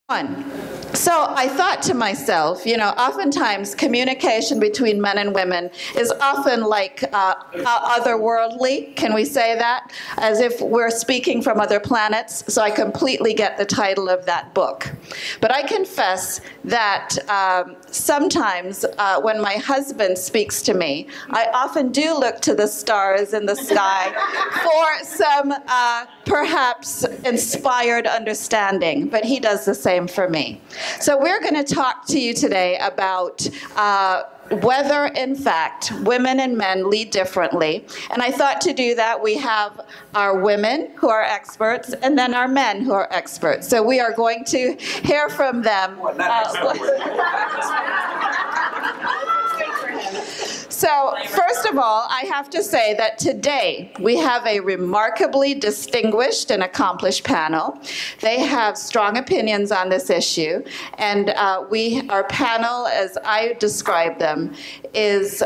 So I thought to myself, you know, oftentimes communication between men and women is often like otherworldly, can we say that? As if we're speaking from other planets, so I completely get the title of that book. But I confess that sometimes when my husband speaks to me, I often do look to the stars in the sky for some perhaps inspired understanding, but he does the same for me. So we're going to talk to you today about whether, in fact, women and men lead differently. And I thought to do that, we have our women who are experts and then our men who are experts. So we are going to hear from them. So, first of all, I have to say that today we have a remarkably distinguished and accomplished panel. They have strong opinions on this issue, and our panel, as I describe them, is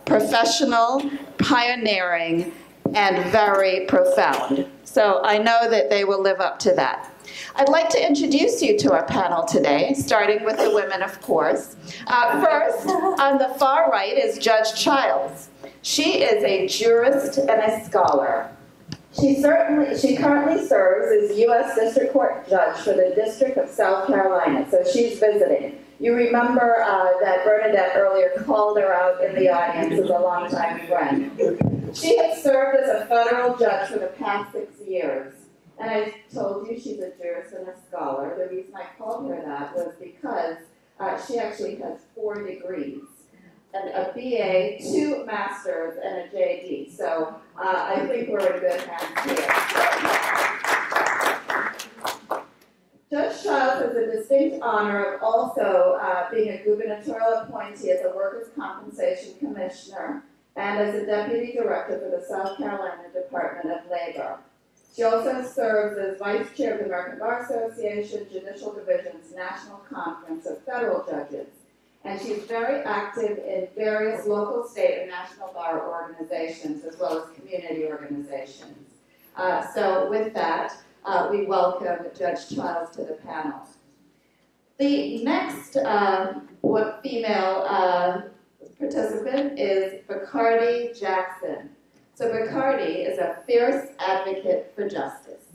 professional, pioneering, and very profound. So I know that they will live up to that. I'd like to introduce you to our panel today, starting with the women, of course. First, on the far right is Judge Childs. She is a jurist and a scholar. She currently serves as U.S. District Court Judge for the District of South Carolina, so she's visiting. You remember that Bernadette earlier called her out in the audience as a longtime friend. She has served as a federal judge for the past 6 years. And I told you she's a jurist and a scholar. The reason I called her that was because she actually has 4 degrees, and a BA, 2 masters, and a JD. So I think we're in good hands here. Judge Childs has a distinct honor of also being a gubernatorial appointee as a Workers' Compensation Commissioner and as a Deputy Director for the South Carolina Department of Labor. She also serves as Vice Chair of the American Bar Association Judicial Division's National Conference of Federal Judges. And she's very active in various local, state, and national bar organizations, as well as community organizations. So with that, we welcome Judge Childs to the panel. The next female participant is Bacardi Jackson. So Bacardi is a fierce advocate for justice.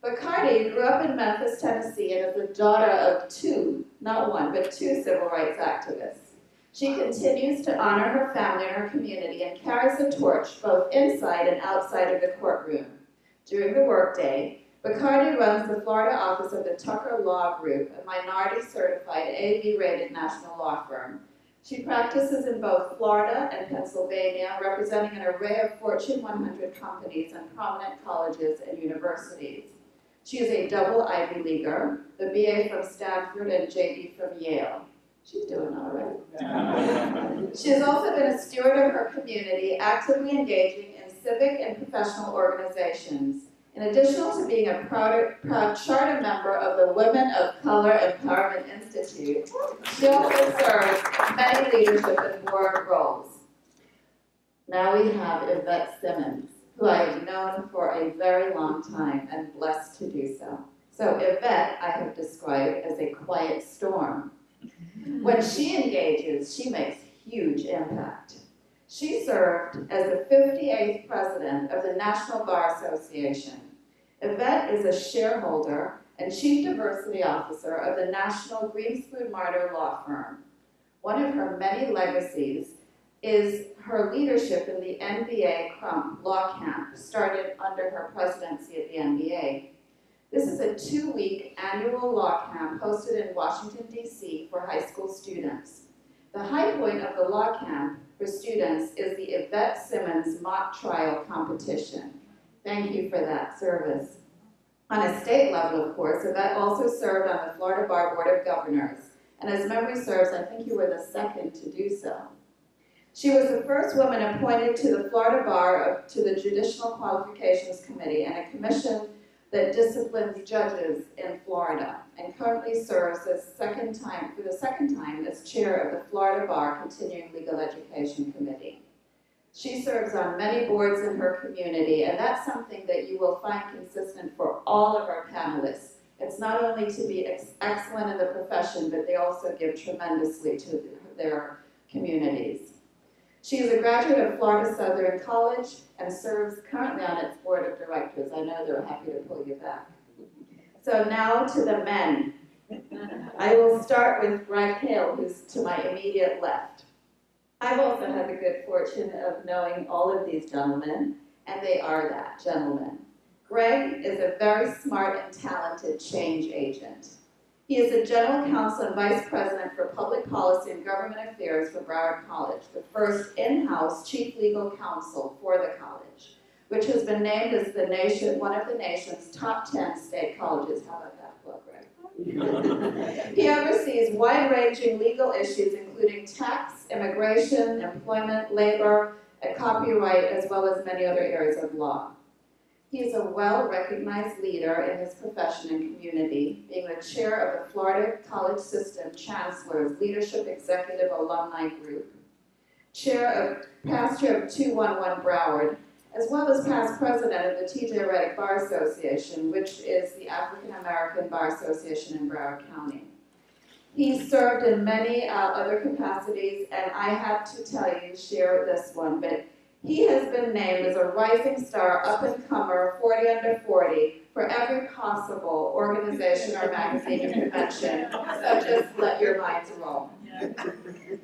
Bacardi grew up in Memphis, Tennessee, and is the daughter of 2, not 1, but 2 civil rights activists. She continues to honor her family and her community and carries the torch both inside and outside of the courtroom. During the workday, Bacardi runs the Florida office of the Tucker Law Group, a minority-certified A/B-rated national law firm. She practices in both Florida and Pennsylvania, representing an array of Fortune 100 companies and prominent colleges and universities. She is a double Ivy Leaguer, the BA from Stanford and JD from Yale. She's doing all right. She has also been a steward of her community, actively engaging in civic and professional organizations. In addition to being a proud charter member of the Women of Color Empowerment Institute, she also serves many leadership and board roles. Now we have Yvette Simmons, who I have known for a very long time and blessed to do so. So Yvette I have described as a quiet storm. When she engages, she makes huge impact. She served as the 58th president of the National Bar Association. Yvette is a shareholder and chief diversity officer of the National Greenspoon Martyr Law Firm. One of her many legacies is her leadership in the NBA Crump Law Camp, started under her presidency of the NBA. This is a 2-week annual law camp hosted in Washington, D.C. for high school students. The high point of the law camp for students is the Yvette Simmons mock trial competition. Thank you for that service. On a state level, of course, Yvette also served on the Florida Bar Board of Governors, and as memory serves, I think you were the second to do so. She was the first woman appointed to the Florida Bar to the Judicial Qualifications Committee, and a commission that disciplines judges in Florida, and currently serves for the second time as chair of the Florida Bar Continuing Legal Education Committee. She serves on many boards in her community, and that's something that you will find consistent for all of our panelists. It's not only to be excellent in the profession, but they also give tremendously to their communities. She is a graduate of Florida Southern College and serves currently on its board of directors. I know they're happy to pull you back. So now to the men. I will start with Greg Hale, who's to my immediate left. I've also had the good fortune of knowing all of these gentlemen, and they are that, gentlemen. Greg is a very smart and talented change agent. He is the General Counsel and Vice President for Public Policy and Government Affairs for Broward College, the first in-house Chief Legal Counsel for the college, which has been named as one of the nation's top 10 state colleges. How about that plug, Greg? He oversees wide-ranging legal issues, including tax, immigration, employment, labor, and copyright, as well as many other areas of law. He is a well-recognized leader in his profession and community, being the chair of the Florida College System Chancellor's Leadership Executive Alumni Group, past chair of 211 Broward, as well as past president of the T.J. Reddick Bar Association, which is the African American Bar Association in Broward County. He served in many other capacities, and I have to tell you, share this one, but he has been named as a rising star, up-and-comer, 40 under 40, for every possible organization or magazine and convention, so just let your minds roll.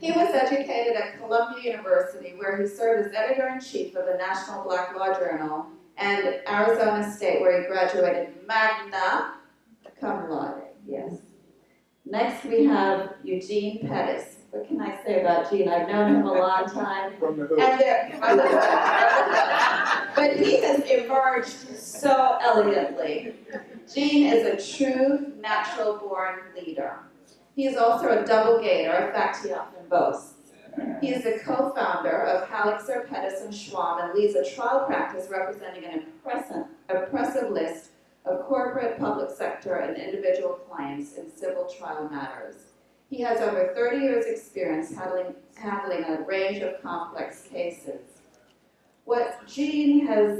He was educated at Columbia University, where he served as editor-in-chief of the National Black Law Journal, and Arizona State, where he graduated magna cum laude, yes. Next, we have Eugene Pettis. What can I say about Gene? I've known him a long time. From the hood. But he has emerged so elegantly. Gene is a true natural-born leader. He is also a double gator. In fact, he often boasts. He is the co-founder of Halixer, Pettis, and Schwab, and leads a trial practice representing an impressive list of corporate, public sector, and individual clients in civil trial matters. He has over 30 years' experience handling a range of complex cases. What Gene has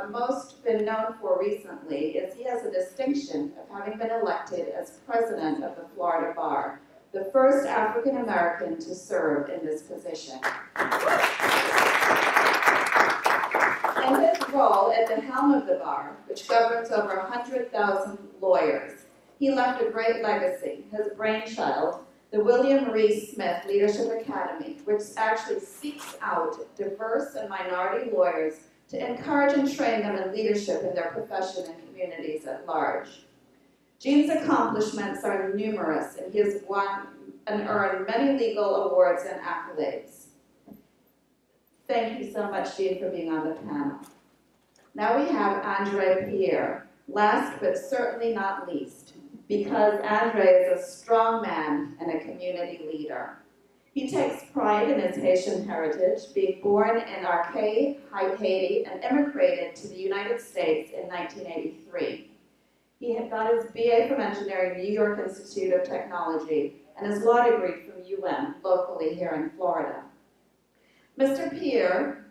most been known for recently is he has a distinction of having been elected as president of the Florida Bar, the first African American to serve in this position. In his role at the helm of the bar, which governs over 100,000 lawyers, he left a great legacy. His brainchild, the William Reese Smith Leadership Academy, which actually seeks out diverse and minority lawyers to encourage and train them in leadership in their profession and communities at large. Gene's accomplishments are numerous, and he has won and earned many legal awards and accolades. Thank you so much, Gene, for being on the panel. Now we have Andre Pierre, last but certainly not least, because Andre is a strong man and a community leader. He takes pride in his Haitian heritage, being born in Arcade, Haiti, and immigrated to the United States in 1983. He had got his BA from engineering, New York Institute of Technology, and his law degree from UM, locally here in Florida. Mr. Pierre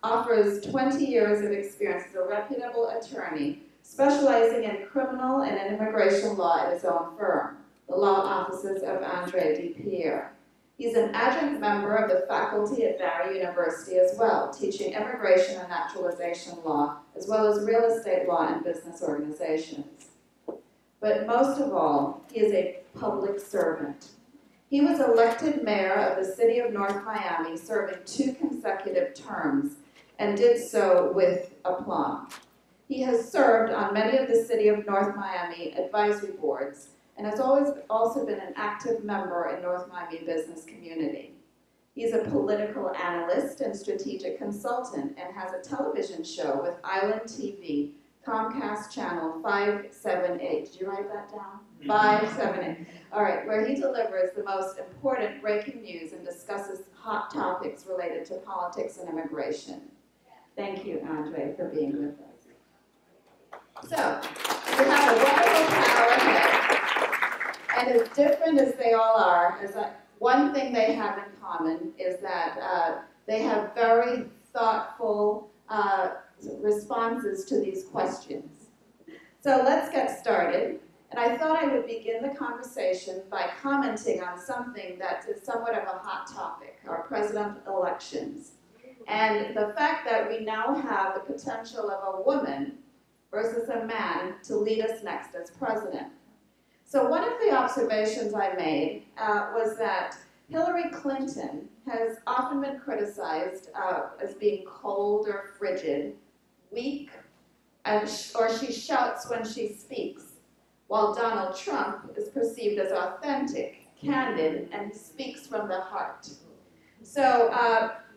offers 20 years of experience as a reputable attorney, specializing in criminal and immigration law at his own firm, the law offices of Andre D. Pierre. He's an adjunct member of the faculty at Barry University as well, teaching immigration and naturalization law, as well as real estate law and business organizations. But most of all, he is a public servant. He was elected mayor of the city of North Miami, serving 2 consecutive terms, and did so with aplomb. He has served on many of the City of North Miami advisory boards and has also been an active member in North Miami business community. He's a political analyst and strategic consultant and has a television show with Island TV, Comcast Channel 578. Did you write that down? 578. All right, where he delivers the most important breaking news and discusses hot topics related to politics and immigration. Thank you, Andre, for being with us. So, we have a wonderful panel ahead, and as different as they all are, one thing they have in common is that they have very thoughtful responses to these questions. So let's get started. And I thought I would begin the conversation by commenting on something that is somewhat of a hot topic, our president elections. And the fact that we now have the potential of a woman versus a man to lead us next as president. So one of the observations I made was that Hillary Clinton has often been criticized as being cold or frigid, weak, or she shouts when she speaks, while Donald Trump is perceived as authentic, candid, and he speaks from the heart. So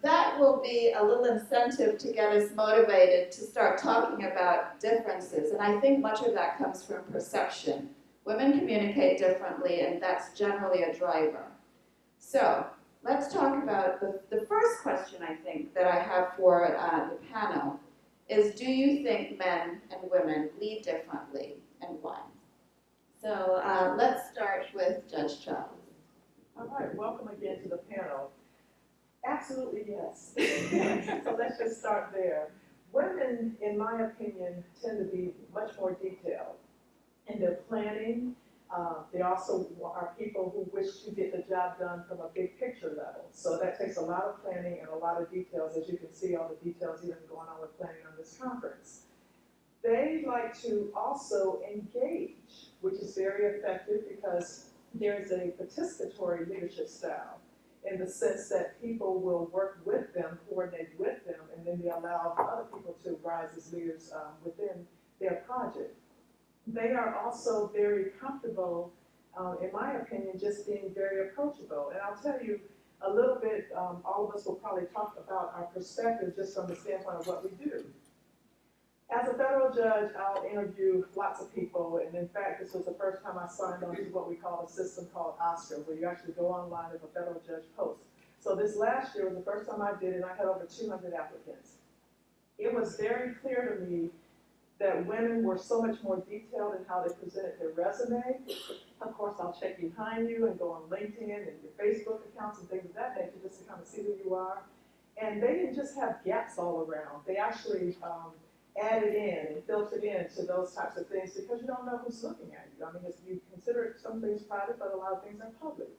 that will be a little incentive to get us motivated to start talking about differences, and I think much of that comes from perception. Women communicate differently, and that's generally a driver. So let's talk about the first question, I think, that I have for the panel is, do you think men and women lead differently, and why? So let's start with Judge Charles. All right, welcome again to the panel. Absolutely yes. So let's just start there. Women, in my opinion, tend to be much more detailed in their planning. They also are people who wish to get the job done from a big picture level. So that takes a lot of planning and a lot of details, as you can see all the details even going on with planning on this conference. They like to also engage, which is very effective because there's a participatory leadership style in the sense that people will work with them, coordinate with them, and then they allow other people to rise as leaders within their project. They are also very comfortable, in my opinion, just being very approachable. And I'll tell you a little bit, all of us will probably talk about our perspective just from the standpoint of what we do. As a federal judge, I'll interview lots of people, and in fact, this was the first time I signed on to what we call a system called Oscar, where you actually go online if a federal judge posts. So this last year was the first time I did it, and I had over 200 applicants. It was very clear to me that women were so much more detailed in how they presented their resume. Of course, I'll check behind you and go on LinkedIn and your Facebook accounts and things of that nature just to kind of see who you are. And they didn't just have gaps all around. They actually added in and filtered in to those types of things because you don't know who's looking at you. I mean, you consider some things private, but a lot of things are public.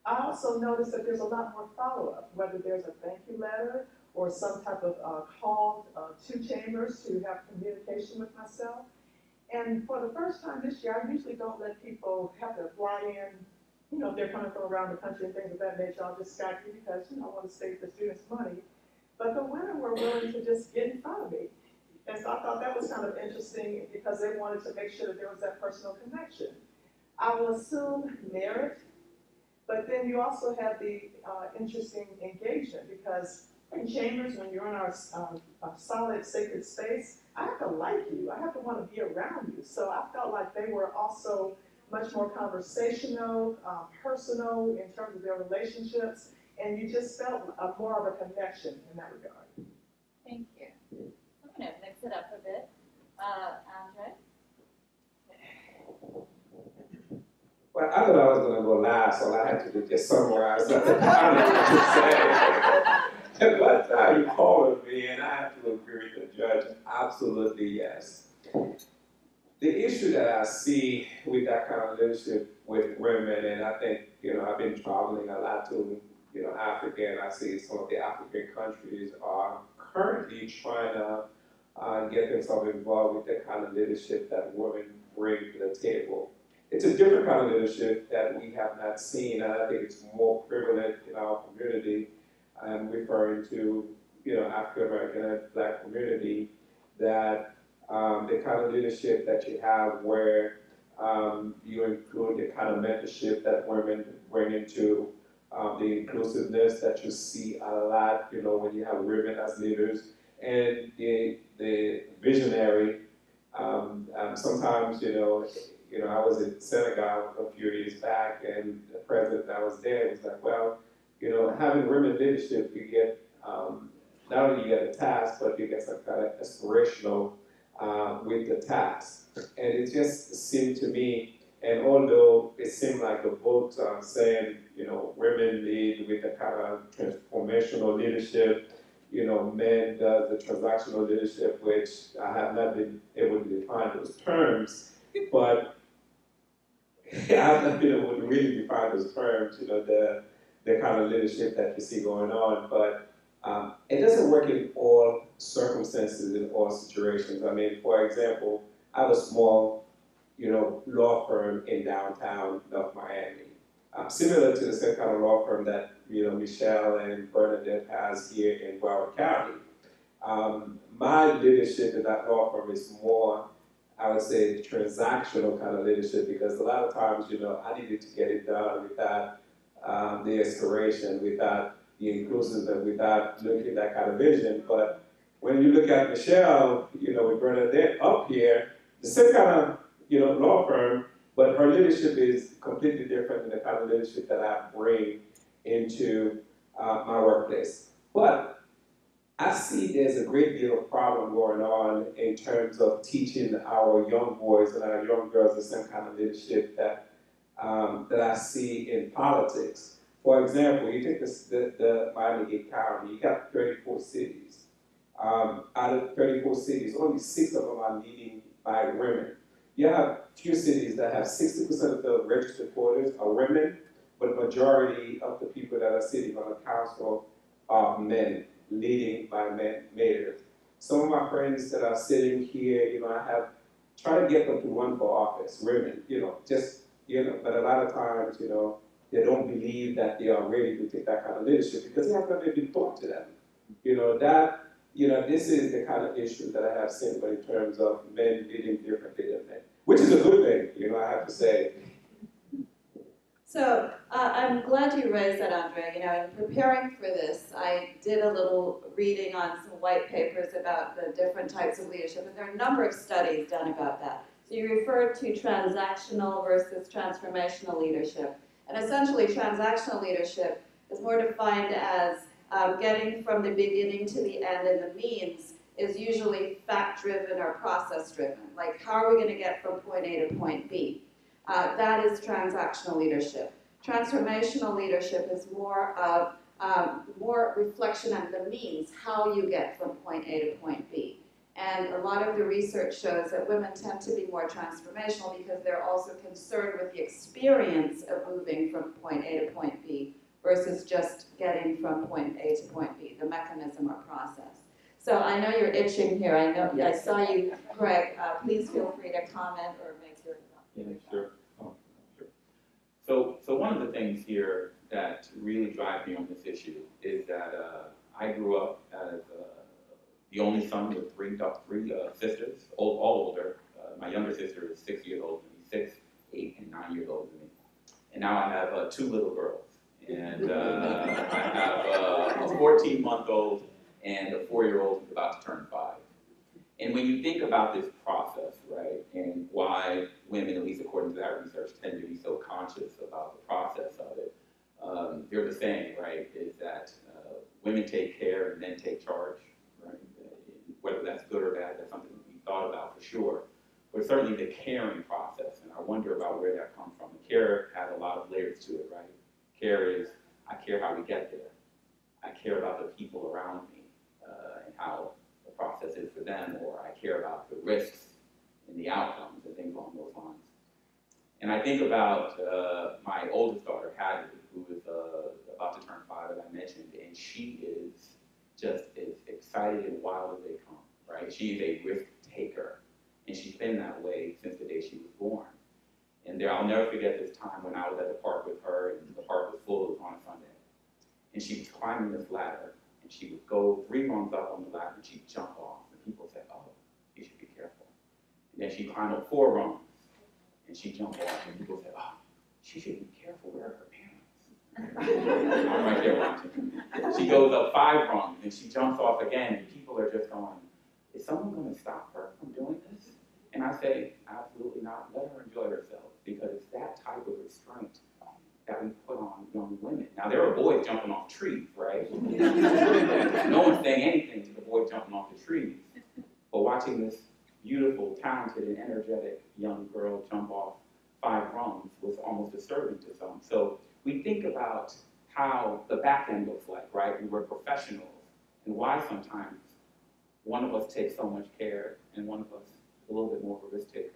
I also noticed that there's a lot more follow-up, whether there's a thank you letter or some type of call to chambers to have communication with myself. And for the first time this year, I usually don't let people have to fly in, you know, if they're coming from around the country and things of that nature. I'll just Skype you because, you know, I want to save the students money. But the women were willing to just get in front of me. And so I thought that was kind of interesting because they wanted to make sure that there was that personal connection. I will assume merit, but then you also have the interesting engagement because in chambers, when you're in our solid, sacred space, I have to like you. I have to want to be around you. So I felt like they were also much more conversational, personal in terms of their relationships, and you just felt more of a connection in that regard. Thank you. I'm going to mix it up a bit. Andre? Well, I thought I was going to go last, so I had to just summarize something. I don't know what to say. But you called me, and I have to agree with the judge. Absolutely, yes. The issue that I see with that kind of leadership with women, and I think, you know, I've been traveling a lot to, you know, Africa, and I see some of the African countries are currently trying to get themselves involved with the kind of leadership that women bring to the table. It's a different kind of leadership that we have not seen, and I think it's more prevalent in our community. I'm referring to, you know, African American and Black community, that the kind of leadership that you have where you include the kind of mentorship that women bring into the inclusiveness that you see a lot, you know, when you have women as leaders, and the visionary. Sometimes, you know, I was in Senegal a few years back, and the president that was there was like, well, you know, having women leadership, you get, not only you get a task, but you get some kind of aspirational with the task. And it just seemed to me, and although it seemed like the books are saying, you know, women lead with a kind of transformational leadership, Men does the transactional leadership, which I have not been able to define those terms, but I have not been able to really define those terms, the kind of leadership that you see going on, but it doesn't work in all circumstances, in all situations. I mean, for example, I have a small, law firm in downtown North Miami, similar to the same kind of law firm that, Michelle and Bernadette has here in Broward County. My leadership in that law firm is more, I would say, transactional kind of leadership, because a lot of times, I needed to get it done without the inspiration, without the inclusiveness, without looking at that kind of vision. But when you look at Michelle, with Bernadette up here, the same kind of, law firm, but her leadership is completely different than the kind of leadership that I bring into my workplace. But I see there's a great deal of problem going on in terms of teaching our young boys and our young girls the same kind of leadership that I see in politics. For example, you take the Miami-Dade County, you got 34 cities. Out of 34 cities, only 6 of them are leading by women. You have few cities that have 60% of the registered voters are women, but majority of the people that are sitting on the council are men, leading by mayors. Some of my friends that are sitting here, I have tried to get them to run for office, women, but a lot of times, they don't believe that they are ready to take that kind of leadership because they have not been taught to them. This is the kind of issue that I have seen, but in terms of men leading differently than men, which is a good thing, I have to say. So I'm glad you raised that, Andre. In preparing for this, I did a little reading on some white papers about the different types of leadership, and there are a number of studies done about that. So you referred to transactional versus transformational leadership. And essentially, transactional leadership is more defined as getting from the beginning to the end, and the means is usually fact-driven or process-driven. Like, how are we going to get from point A to point B? That is transactional leadership. Transformational leadership is more of more reflection on the means, how you get from point A to point B. And a lot of the research shows that women tend to be more transformational because they're also concerned with the experience of moving from point A to point B versus just getting from point A to point B, the mechanism or process. So I know you're itching here. I saw you, Greg. Please feel free to comment or make your comment. Yeah, sure. So one of the things here that really drives me on this issue is that I grew up as the only son with three sisters, all older. My younger sister is 6 years older than me, 6, 8, and 9 years older than me. And now I have 2 little girls. And I have a 14-month-old and a 4-year-old who's about to turn 5. And when you think about this process, right, and why women, at least according to that research, tend to be so conscious about the process of it, there's a saying, right, is that women take care and men take charge, right? Whether that's good or bad, that's something we thought about for sure. But certainly the caring process, and I wonder about where that comes from. And care has a lot of layers to it, right? Care is, I care how we get there. I care about the people around me and how the process is for them, or I care about the risks and the outcomes and things along those lines. And I think about my oldest daughter, Hadley, who is about to turn 5, as I mentioned, and she is just as excited and wild as they come, right? She is a risk taker, and she's been that way since the day she was born. And I'll never forget this time when I was at the park with her, and the park was full, it was on a Sunday. And she was climbing this ladder, and she would go 3 rungs up on the ladder, and she'd jump off, and people said, oh, you should be careful. And then she'd climb up 4 rungs, and she'd jump off, and people said, oh, she should be careful, where are her parents? I'm right there watching. She goes up 5 rungs, and she jumps off again, and people are just going, is someone going to stop her from doing this? And I say, absolutely not. Let her enjoy herself, because it's that type of restraint that we put on young women. Now, there are boys jumping off trees, right? No one's saying anything to the boy jumping off the trees. But watching this beautiful, talented, and energetic young girl jump off 5 rungs was almost disturbing to some. So we think about how the back end looks like, right? We were professionals, and why sometimes one of us takes so much care and one of us is a little bit more of a risk taker.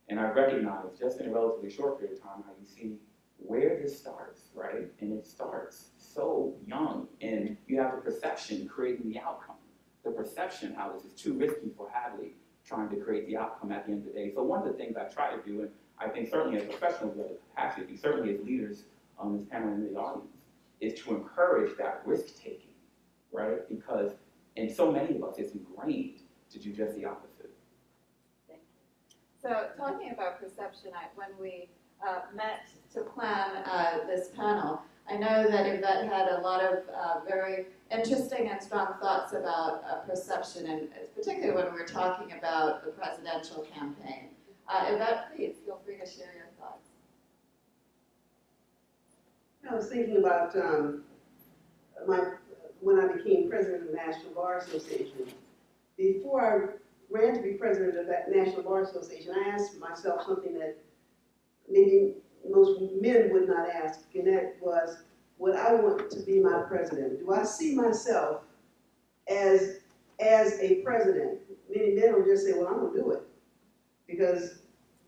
And I recognize just in a relatively short period of time how you see where this starts, right? And it starts so young, and you have the perception creating the outcome. The perception how this is too risky for Hadley trying to create the outcome at the end of the day. So one of the things I try to do, and I think certainly as professionals we have the capacity, certainly as leaders on this panel and in the audience, is to encourage that risk-taking, right? Because in so many of us, it's ingrained to do just the opposite. Thank you. So talking about perception, when we met to plan this panel, I know that Yvette had a lot of very interesting and strong thoughts about perception, and particularly when we were talking about the presidential campaign. Yvette, please feel free to share your thoughts. I was thinking about when I became president of the National Bar Association. Before I ran to be president of that National Bar Association, I asked myself something that maybe most men would not ask, and that was, would I want to be my president? Do I see myself as a president? Many men will just say, well, I'm going to do it because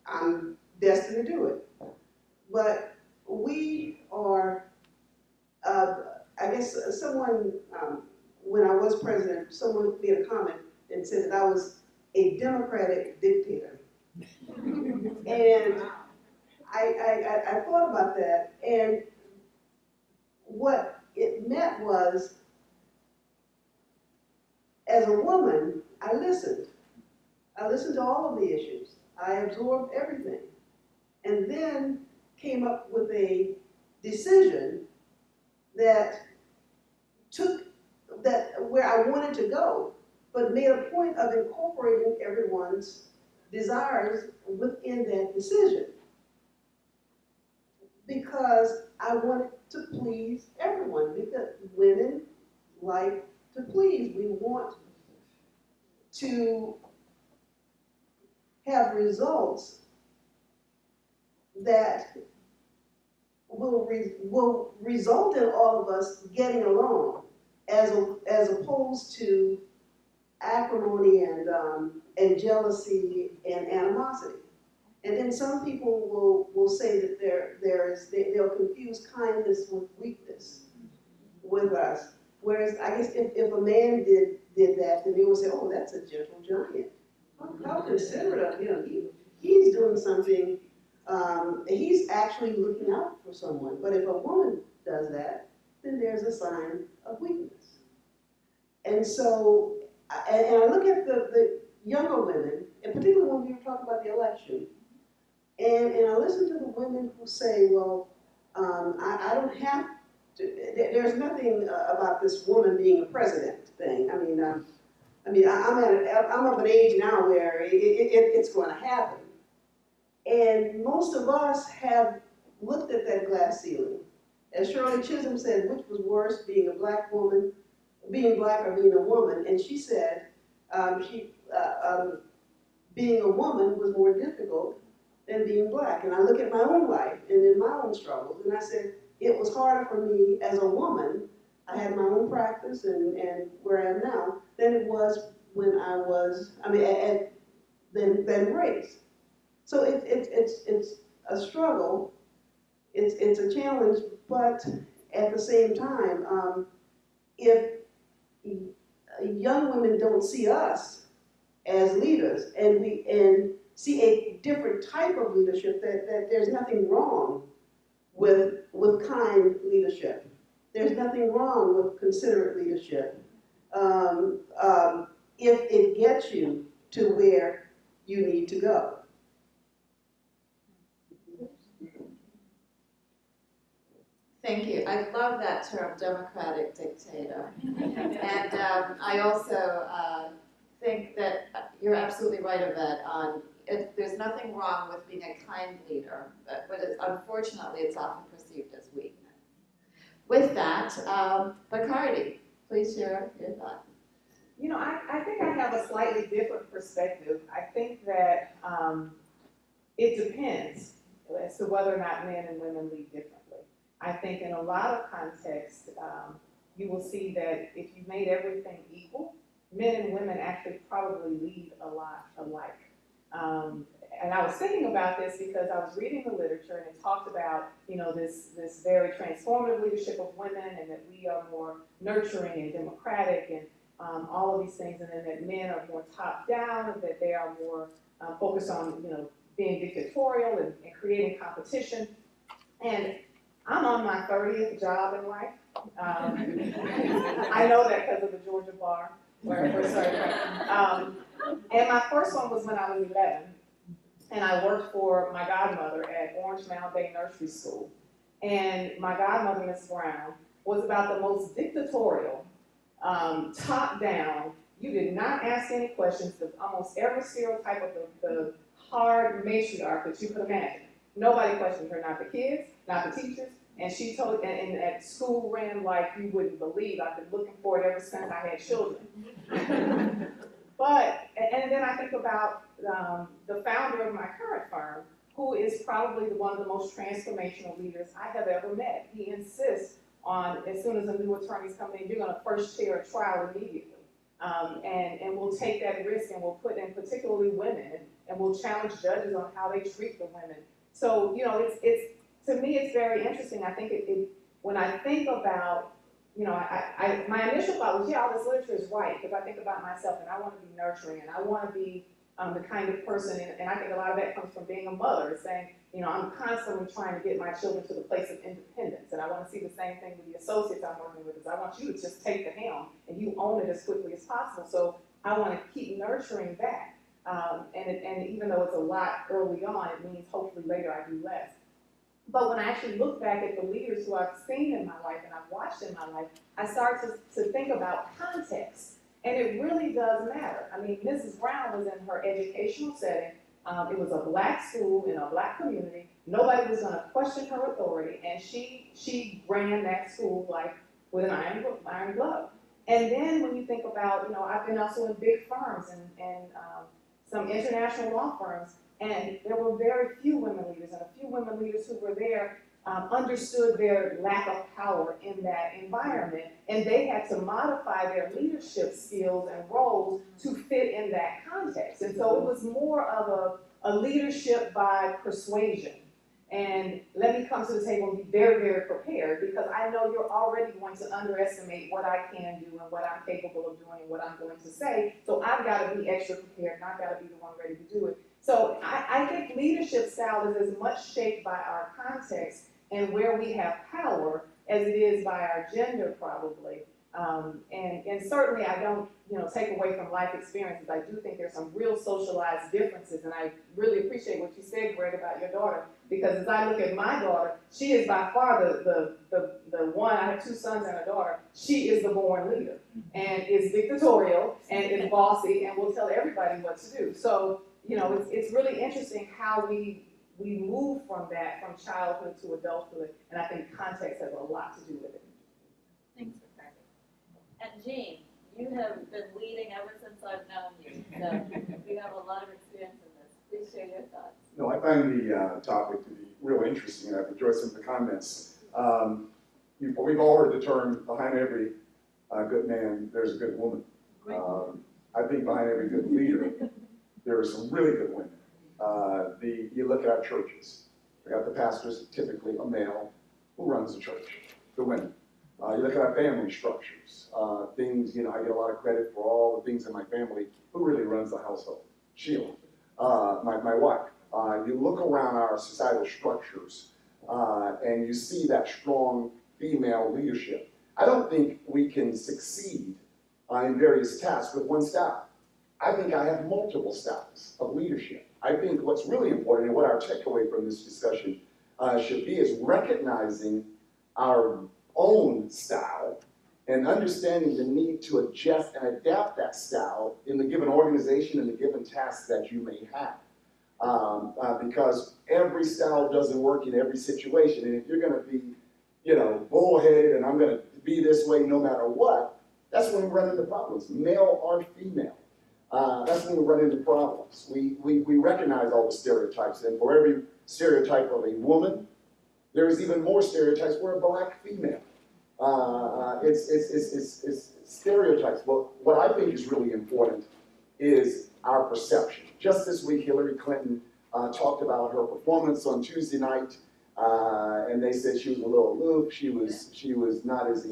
I'm destined to do it. But we are, I guess someone, when I was president, someone made a comment and said that I was a democratic dictator. And I thought about that, and what it meant was, as a woman, I listened. I listened to all of the issues. I absorbed everything, and then came up with a decision that where I wanted to go, but made a point of incorporating everyone's desires within that decision, because I wanted to please everyone, because women like to please. We want to have results that will result in all of us getting along, as opposed to acrimony and jealousy and animosity. And then some people will say that they'll confuse kindness with weakness with us. Whereas I guess if a man did that, then they would say, oh, that's a gentle giant. How considerate of him. He's doing something, he's actually looking out for someone. But if a woman does that, then there's a sign of weakness. And so, and I look at the younger women, and particularly when we were talking about the election, and I listen to the women who say, well, I don't have to, there's nothing about this woman being a president thing. I'm of an age now where it's going to happen. And most of us have looked at that glass ceiling. As Shirley Chisholm said, which was worse, being a black woman, being black or being a woman? And she said being a woman was more difficult than being black. And I look at my own life and in my own struggles, and I said, it was harder for me as a woman. I had my own practice and where I am now than it was when I was, than race. So it's a struggle, it's a challenge, but at the same time, if young women don't see us as leaders and see a different type of leadership, that there's nothing wrong with kind leadership. There's nothing wrong with considerate leadership. If it gets you to where you need to go. Thank you. I love that term, democratic dictator. And I also think that you're absolutely right, Yvette, on there's nothing wrong with being a kind leader, but unfortunately it's often perceived as weakness. With that, Bacardi, please share your thoughts. You know, I think I have a slightly different perspective. I think that it depends as to whether or not men and women lead differently. I think in a lot of contexts, you will see that if you made everything equal, men and women actually probably lead a lot alike. And I was thinking about this because I was reading the literature and it talked about, you know, this very transformative leadership of women, and that we are more nurturing and democratic and all of these things, and then that men are more top down, and that they are more focused on, you know, being dictatorial and creating competition. And I'm on my 30th job in life. I know that because of the Georgia bar where I first started. And my first one was when I was 11. And I worked for my godmother at Orange Mound Bay Nursery School. And my godmother, Miss Brown, was about the most dictatorial, top-down. You did not ask any questions of almost every stereotype of the hard matriarch that you could imagine. Nobody questioned her, not the kids, not the teachers. And she told, and at school ran like you wouldn't believe. I've been looking for it ever since I had children. But, and then I think about the founder of my current firm, who is probably one of the most transformational leaders I have ever met. He insists on, as soon as a new attorney's coming in, you're going to first chair a trial immediately. And we'll take that risk, and we'll put in particularly women, and we'll challenge judges on how they treat the women. So, you know, it's to me, it's very interesting. I think when I think about, you know, my initial thought was, yeah, all this literature is right, because I think about myself and I want to be nurturing and I want to be the kind of person, and I think a lot of that comes from being a mother, saying, you know, I'm constantly trying to get my children to the place of independence, and I want to see the same thing with the associates I'm working with, is I want you to just take the helm and you own it as quickly as possible. So I want to keep nurturing that, and even though it's a lot early on, it means hopefully later I do less. But when I actually look back at the leaders who I've seen in my life and I've watched in my life, I start to think about context. And it really does matter. I mean, Mrs. Brown was in her educational setting. It was a black school in a black community. Nobody was going to question her authority. And she ran that school like with an iron glove. And then when you think about, you know, I've been also in big firms and some international law firms. And there were very few women leaders, and a few women leaders who were there understood their lack of power in that environment, and they had to modify their leadership skills and roles to fit in that context. And so it was more of a leadership by persuasion. And let me come to the table and be very, very prepared, because I know you're already going to underestimate what I can do and what I'm capable of doing and what I'm going to say. So I've got to be extra prepared, and I've got to be the one ready to do it. So I think leadership style is as much shaped by our context and where we have power as it is by our gender, probably. And certainly I don't, you know, take away from life experiences. I do think there's some real socialized differences, and I really appreciate what you said, Greg, about your daughter, because as I look at my daughter, she is by far the one. I have two sons and a daughter. She is the born leader and is dictatorial and is bossy and will tell everybody what to do. So, you know, it's really interesting how we move from that, from childhood to adulthood, and I think context has a lot to do with it. Thanks for that. And Jean, you have been leading ever since I've known you, so you have a lot of experience in this. Please share your thoughts. No, I find the topic to be real interesting, and I've enjoyed some of the comments. We've all heard the term, behind every good man, there's a good woman. I think behind every good leader, there are some really good women. You look at our churches. We got the pastors, typically a male, who runs the church, the women. You look at our family structures. Things, you know, I get a lot of credit for all the things in my family. Who really runs the household? Sheila, my wife. You look around our societal structures, and you see that strong female leadership. I don't think we can succeed in various tasks with one style. I think I have multiple styles of leadership. I think what's really important, and what our takeaway from this discussion should be, is recognizing our own style and understanding the need to adjust and adapt that style in the given organization and the given tasks that you may have. Because every style doesn't work in every situation, and if you're going to be, you know, bullheaded and I'm going to be this way no matter what, that's when we run into problems, male or female. That's when we run into problems. We recognize all the stereotypes, and for every stereotype of a woman, there's even more stereotypes for a black female. It's stereotypes. Well, what I think is really important is our perception. Just this week, Hillary Clinton talked about her performance on Tuesday night, and they said she was a little aloof. She was not as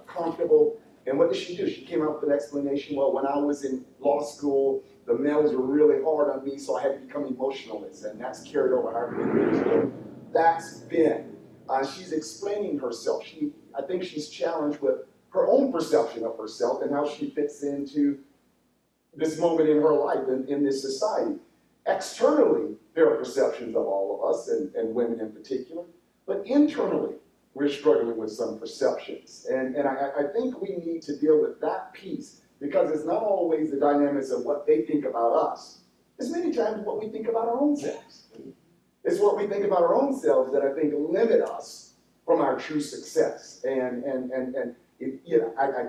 comfortable. And what did she do? She came up with an explanation. Well, when I was in law school, the males were really hard on me, so I had to become emotionalist, and that's carried over however many years ago. That's been. She's explaining herself. I think she's challenged with her own perception of herself and how she fits into this moment in her life and in this society. Externally, there are perceptions of all of us, and women in particular, but internally, we're struggling with some perceptions. And I think we need to deal with that piece, because it's not always the dynamics of what they think about us. It's many times what we think about our own selves. It's what we think about our own selves that I think limit us from our true success. I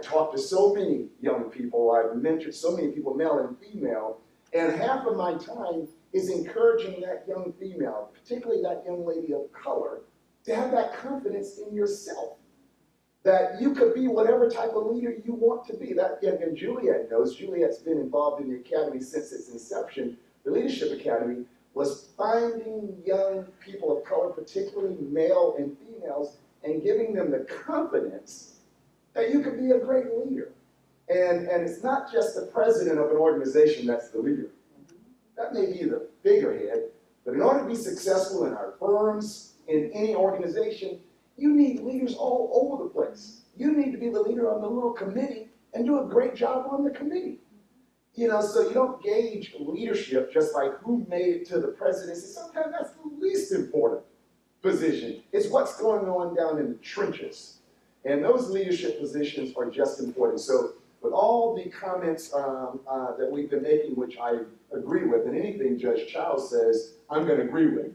talk to so many young people, I've mentored so many people, male and female, and half of my time is encouraging that young female, particularly that young lady of color, to have that confidence in yourself. That you could be whatever type of leader you want to be. And Juliet knows, Juliet's been involved in the Academy since its inception. The Leadership Academy was finding young people of color, particularly male and females, and giving them the confidence that you could be a great leader. And it's not just the president of an organization that's the leader. That may be the figurehead, but in order to be successful in our firms, in any organization, you need leaders all over the place. You need to be the leader on the little committee and do a great job on the committee. So you don't gauge leadership just by who made it to the presidency. Sometimes that's the least important position. It's what's going on down in the trenches. And those leadership positions are just important. So with all the comments that we've been making, which I agree with, and anything Judge Childs says, I'm going to agree with,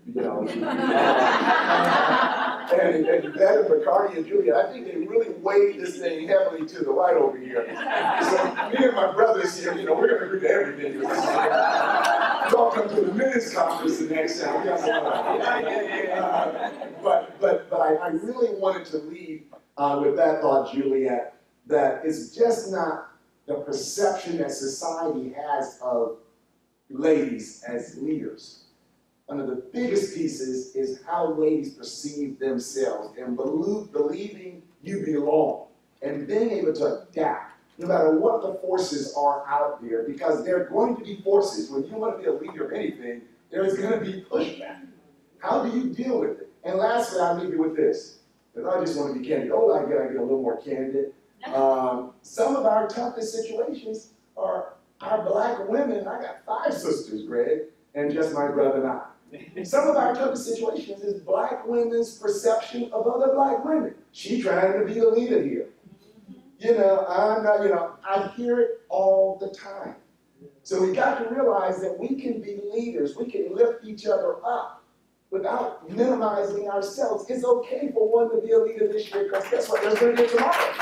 and Yvette and Bacardi and Julia, I think they really weighed this thing heavily to the right over here. So me and my brothers here, we're going to agree to everything. Welcome to the men's conference the next time. But I really wanted to lead with that thought, Juliet, that it's just not the perception that society has of ladies as leaders. One of the biggest pieces is how ladies perceive themselves and believing you belong and being able to adapt no matter what the forces are out there, because there are going to be forces. When you want to be a leader of anything, there is going to be pushback. How do you deal with it? And lastly, I'll leave you with this, because I just want to be candid. I get a little more candid. Some of our toughest situations are our black women. I got 5 sisters, Greg, and just my brother and I. Some of our toughest situations is black women's perception of other black women. She trying to be the leader here. I'm not, I hear it all the time. So we got to realize that we can be leaders. We can lift each other up without minimizing ourselves. It's okay for one to be a leader this year, because guess what? There's going to be tomorrow.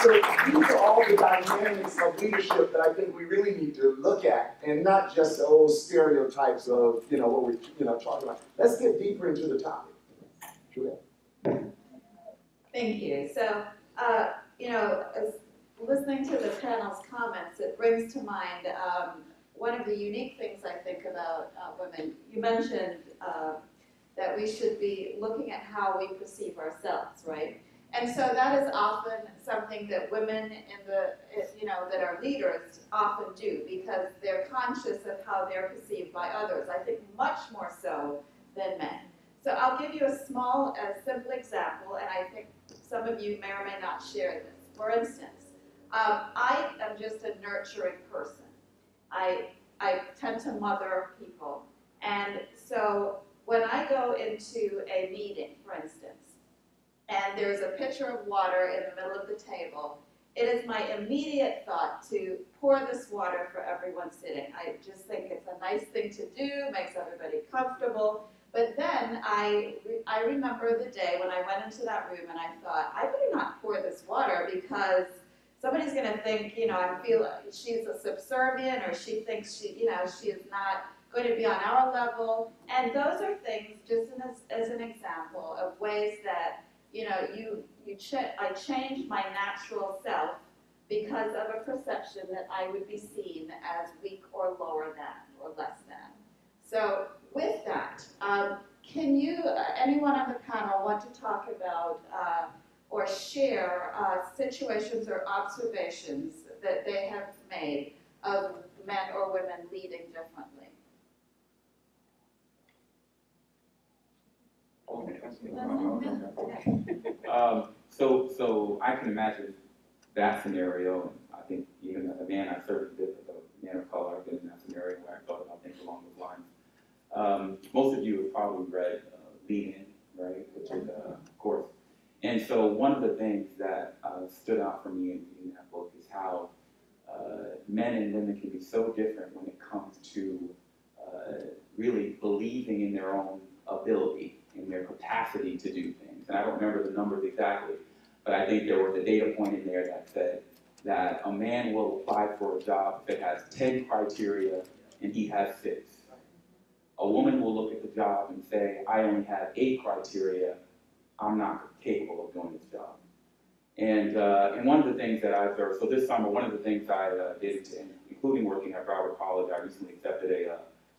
So these are all the dynamics of leadership that I think we really need to look at, and not just the old stereotypes of what we're talking about. Let's get deeper into the topic. Julia. Thank you. So, as listening to the panel's comments, it brings to mind one of the unique things I think about women. You mentioned that we should be looking at how we perceive ourselves, right? And so that is often something that women that are leaders often do, because they're conscious of how they're perceived by others. I think much more so than men. So I'll give you a simple example, and I think some of you may or may not share this. For instance, I am just a nurturing person. I tend to mother people. And so when I go into a meeting, for instance, and there's a pitcher of water in the middle of the table, it is my immediate thought to pour this water for everyone sitting. I just think it's a nice thing to do, makes everybody comfortable. But then I remember the day when I went into that room and I thought, I better not pour this water, because somebody's going to think, I feel she's a subservient, or she thinks she is not going to be on our level. And those are things, just as an example, of ways that I changed my natural self because of a perception that I would be seen as weak or lower than or less than. So with that, can you, anyone on the panel, want to talk about or share situations or observations that they have made of men or women leading differently? So I can imagine that scenario, and I think even as a man, I certainly did, as a man of color, I've been in that scenario where I thought about things along those lines. Most of you have probably read Lead In, right, which is, of course. And so one of the things that stood out for me in that book is how men and women can be so different when it comes to really believing in their own ability, in their capacity to do things. And I don't remember the numbers exactly, but I think there was a data point in there that said that a man will apply for a job if it has 10 criteria and he has 6. A woman will look at the job and say, I only have 8 criteria, I'm not capable of doing this job. And one of the things that I observed, so this summer, one of the things I did, including working at Broward College, I recently accepted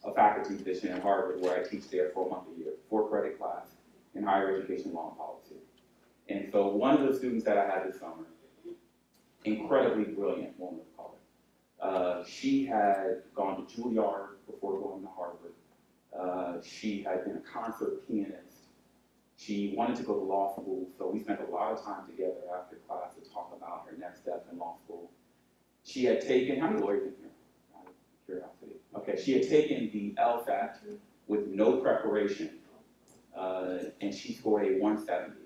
a faculty position at Harvard where I teach there for a month a year, 4-credit class in higher education law and policy. And so one of the students that I had this summer, incredibly brilliant woman of color. She had gone to Juilliard before going to Harvard. She had been a concert pianist. She wanted to go to law school, so we spent a lot of time together after class to talk about her next step in law school. She had taken, how many lawyers in here? Out of curiosity. Okay, she had taken the LSAT with no preparation, and she scored a 170,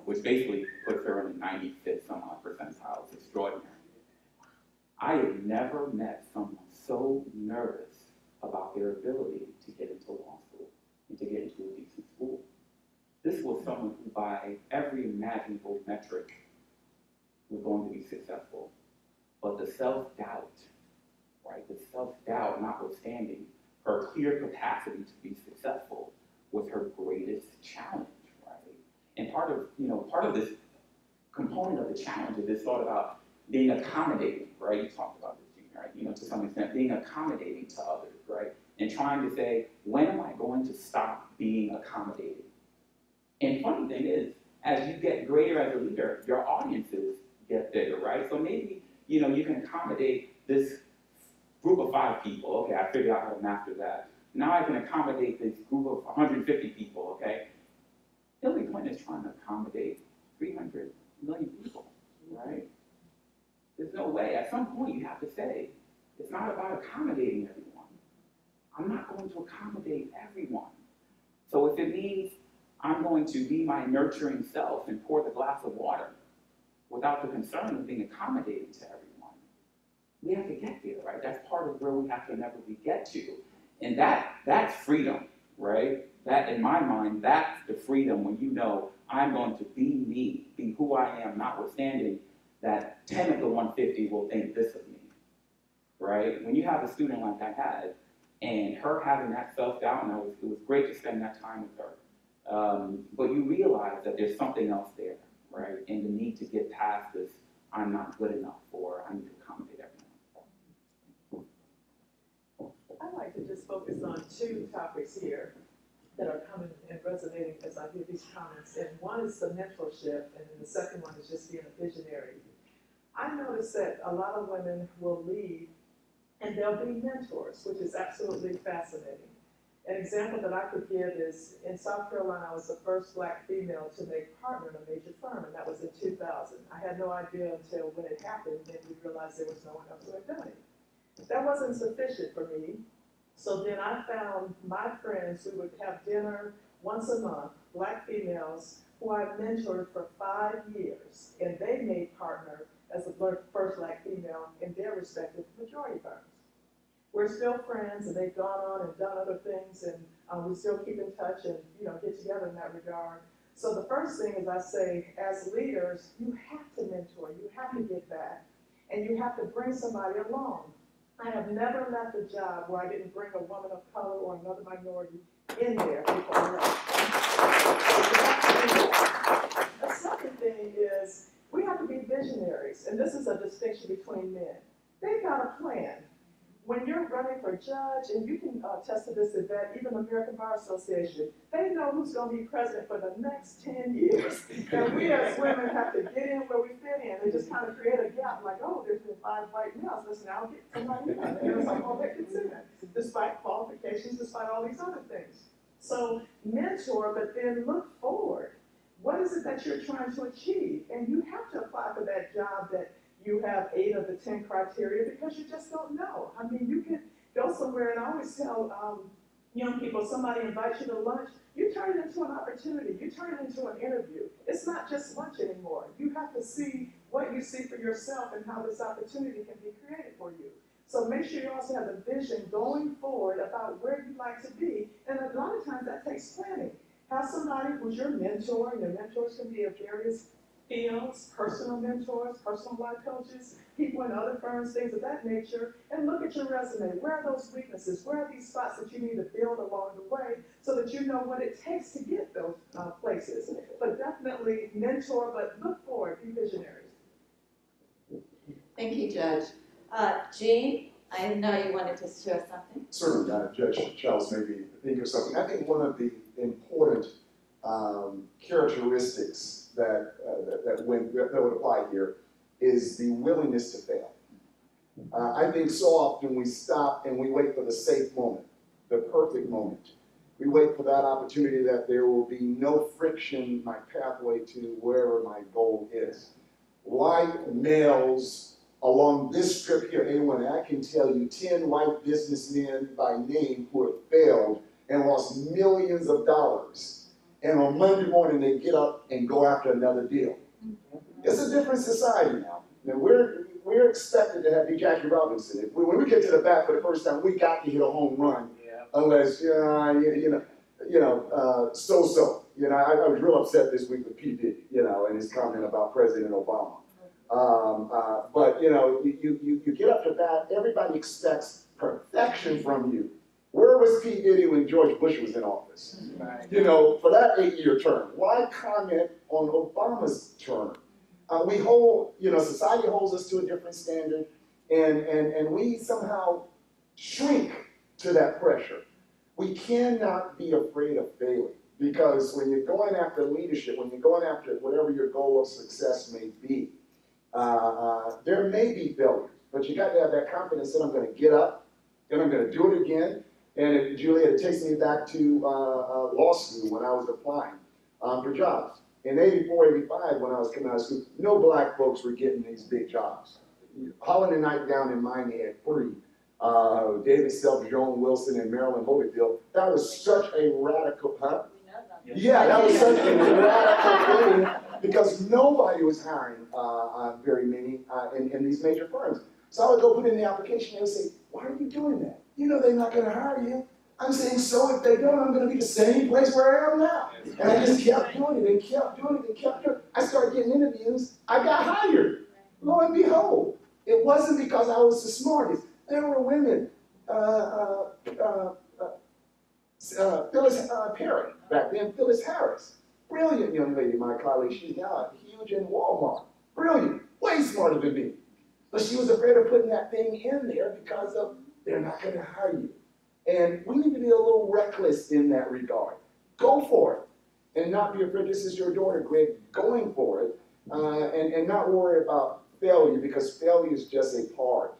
which basically puts her in the 95th some odd percentile. It's extraordinary. I have never met someone so nervous about their ability to get into law school and to get into a decent school. This was someone who, by every imaginable metric, was going to be successful. But the self-doubt, right, the self-doubt notwithstanding, her clear capacity to be successful was her greatest challenge, right? And part of this component of the challenge is this thought about being accommodating, right? You talked about this, Gene, right? To some extent, being accommodating to others, right? And trying to say, when am I going to stop being accommodating? And funny thing is, as you get greater as a leader, your audiences get bigger, right? So maybe, you can accommodate this group of 5 people. Okay, I figured out how to master that. Now I can accommodate this group of 150 people, okay? Hillary Clinton is trying to accommodate 300 million people, right? There's no way. At some point, you have to say, it's not about accommodating everyone. I'm not going to accommodate everyone. So if it means I'm going to be my nurturing self and pour the glass of water without the concern of being accommodating to everyone, we have to get there, right? That's part of where we have to inevitably get to. And that's freedom, right? That, in my mind, that's the freedom when you know I'm going to be me, be who I am, notwithstanding that 10 of the 150 will think this of me, right? When you have a student like I had, and her having that self-doubt, and it was great to spend that time with her. But you realize that there's something else there, right? And the need to get past this, I'm not good enough, or I need to accommodate everyone. I'd like to just focus on 2 topics here that are coming and resonating as I hear these comments. And one is the mentorship, and then the second one is just being a visionary. I noticed that a lot of women will lead, and they'll be mentors, which is absolutely fascinating. An example that I could give is, in South Carolina, I was the first Black female to make partner in a major firm, and that was in 2000. I had no idea until when it happened, then we realized there was no one else who had done it. That wasn't sufficient for me, so then I found my friends. We would have dinner once a month, Black females, who I mentored for 5 years, and they made partner as the first Black female in their respective majority firms. We're still friends, and they've gone on and done other things, and we still keep in touch and get together in that regard. So the first thing is, I say, as leaders, you have to mentor, you have to give back, and you have to bring somebody along. I have never left a job where I didn't bring a woman of color or another minority in there before I left. out a plan. When you're running for judge, and you can attest to this, Yvette, even the American Bar Association, they know who's going to be president for the next 10 years. And we as women have to get in where we fit in. They just kind of create a gap, like, oh, there's been 5 white males. Listen, I'll get somebody in. And it's like, oh, that gets in, despite qualifications, despite all these other things. So mentor, but then look forward. What is it that you're trying to achieve? And you have to apply for that job that you have 8 of the 10 criteria, because you just don't know. I mean, you can go somewhere, and I always tell young people, somebody invites you to lunch, you turn it into an opportunity. You turn it into an interview. It's not just lunch anymore. You have to see what you see for yourself and how this opportunity can be created for you. So make sure you also have the vision going forward about where you'd like to be. And a lot of times that takes planning. Have somebody who's your mentor, and your mentors can be of various fields, personal mentors, personal life coaches, people in other firms, things of that nature, and look at your resume. Where are those weaknesses? Where are these spots that you need to build along the way so that you know what it takes to get those places? But definitely mentor, but look forward, be visionaries. Thank you, Judge. Jean, I know you wanted to share something. Certainly, Judge Charles made me think of something. I think one of the important characteristics that would apply here is the willingness to fail. I think so often we stop and we wait for the safe moment, the perfect moment. We wait for that opportunity that there will be no friction in my pathway to wherever my goal is. White males along this strip here, A1, I can tell you 10 white businessmen by name who have failed and lost millions of dollars. And on Monday morning, they get up and go after another deal. It's a different society now. And we're expected to have Jackie Robinson. When we get to the bat for the first time, we got to hit a home run, unless so-so. I was real upset this week with P. Diddy, and his comment about President Obama. But you get up to bat. Everybody expects perfection from you. Where was P. Diddy when George Bush was in office? For that 8-year term. Why comment on Obama's term? We hold, society holds us to a different standard, and we somehow shrink to that pressure. We cannot be afraid of failing, because when you're going after leadership, when you're going after whatever your goal of success may be, there may be failures, but you got to have that confidence that I'm going to get up and I'm going to do it again. And Juliet, it takes me back to law school when I was applying for jobs. In 84, 85, when I was coming out of school, no black folks were getting these big jobs. Holland and Knight down in Miami had 3. David Self, Joan Wilson, and Marilyn Holyfield. That was such a radical, Yeah, that was such a radical thing, because nobody was hiring very many in these major firms. So I would go put in the application and they would say, why are you doing that? They're not going to hire you. I'm saying, so if they don't, I'm going to be the same place where I am now. And I just kept doing it and kept doing it and kept doing it. I started getting interviews. I got hired. Lo and behold, it wasn't because I was the smartest. There were women. Phyllis Perry, back then, Phyllis Harris. Brilliant young lady, my colleague. She's now huge in Walmart. Brilliant. Way smarter than me. But she was afraid of putting that thing in there because of they're not going to hire you. And we need to be a little reckless in that regard. Go for it. And not be afraid. This is your daughter, Greg, going for it. And not worry about failure, because failure is just a part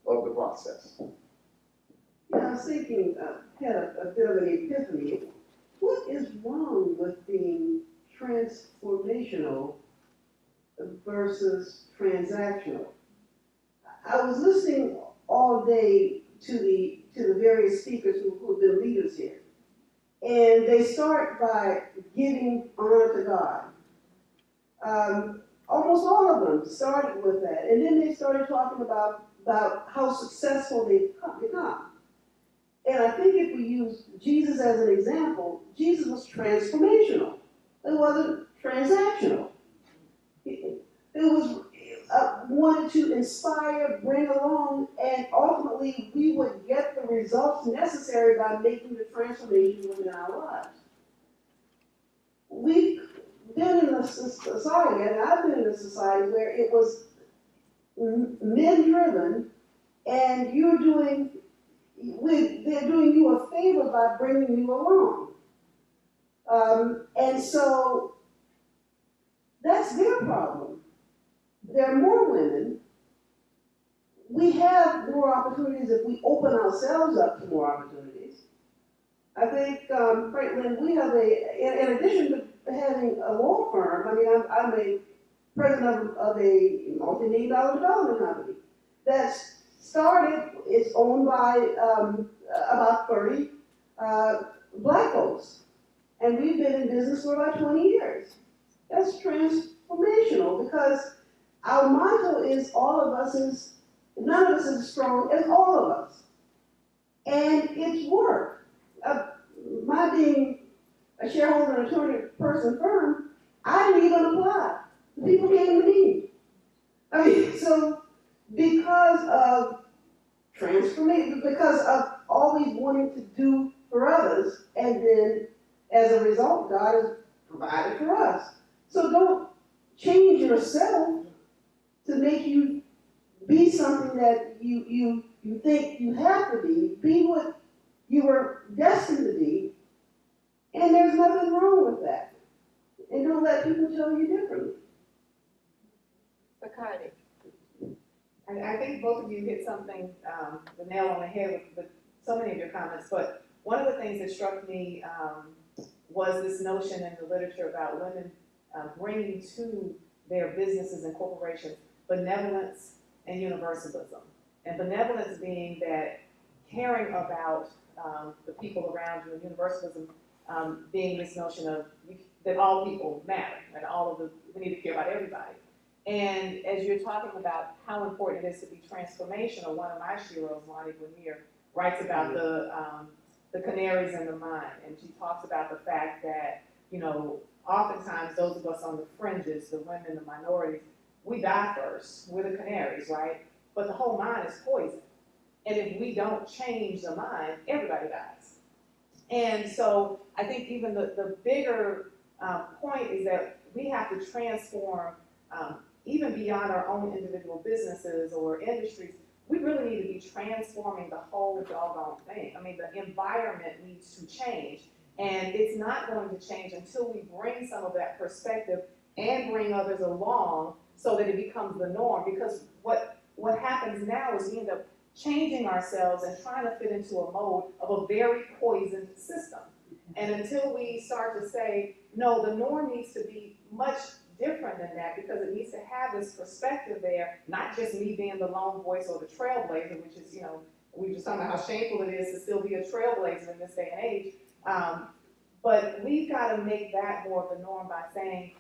of the process. I was thinking, had a bit of an epiphany. What is wrong with being transformational versus transactional? I was listening all day to the various speakers who have been leaders here. And they start by giving honor to God. Almost all of them started with that. And then they started talking about how successful they've become. And I think if we use Jesus as an example, Jesus was transformational. It wasn't transactional. It was wanted to inspire, bring along, and ultimately we would get the results necessary by making the transformation within our lives. We've been in a society, and I've been in a society where it was men-driven, And they're doing you a favor by bringing you along. And so that's their problem. There are more women. We have more opportunities if we open ourselves up to more opportunities. I think, Franklin, we have in addition to having a law firm, I mean, I'm a president of a multi-million-dollar development company that's started, it's owned by about 30 black folks. And we've been in business for about 20 years. That's transformational because our motto is none of us is as strong as all of us. And it's work. My being a shareholder in a 200-person firm, I didn't even apply. The people came to me. I mean, so because of transformation, because of always wanting to do for others, and then as a result, God has provided for us. So don't change yourself to make you be something that you think you have to be. Be what you were destined to be, and there's nothing wrong with that. And don't let people tell you differently. Bacardi. I think both of you hit something, the nail on the head with so many of your comments, but one of the things that struck me was this notion in the literature about women bringing to their businesses and corporations benevolence and universalism. And benevolence being that caring about the people around you, and universalism being this notion of that all people matter, and we need to care about everybody. And as you're talking about how important it is to be transformational, one of my sheroes, Lonnie Lanier, writes about the canaries in the mine, and she talks about the fact that, oftentimes those of us on the fringes, the women, the minorities, we die first. We're the canaries, right? But the whole mine is poison. And if we don't change the mine, everybody dies. And so I think even the bigger point is that we have to transform even beyond our own individual businesses or industries. We really need to be transforming the whole doggone thing. I mean, the environment needs to change. And it's not going to change until we bring some of that perspective and bring others along so that it becomes the norm. Because what happens now is we end up changing ourselves and trying to fit into a mold of a very poisoned system. And until we start to say, no, the norm needs to be much different than that, because it needs to have this perspective there, not just me being the lone voice or the trailblazer, which is, we were just talking about how shameful it is to still be a trailblazer in this day and age. But we've got to make that more of the norm by saying,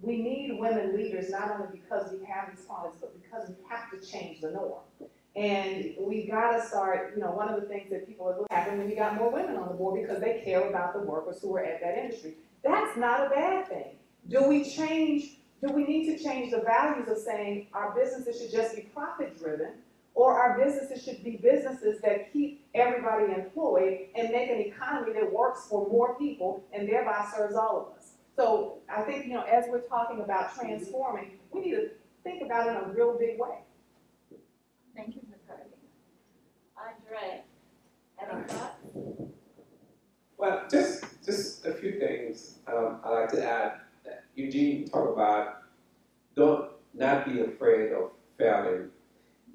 we need women leaders not only because we have these qualities, but because we have to change the norm. And we got to start, one of the things that people are looking at when we got more women on the board because they care about the workers who are at that industry. That's not a bad thing. Do we need to change the values of saying our businesses should just be profit driven, or our businesses should be businesses that keep everybody employed and make an economy that works for more people and thereby serves all of us? So I think, as we're talking about transforming, we need to think about it in a real big way. Thank you, Bacardi. Andre, any thoughts? Well, just a few things I'd like to add. Eugene talked about don't not be afraid of failing.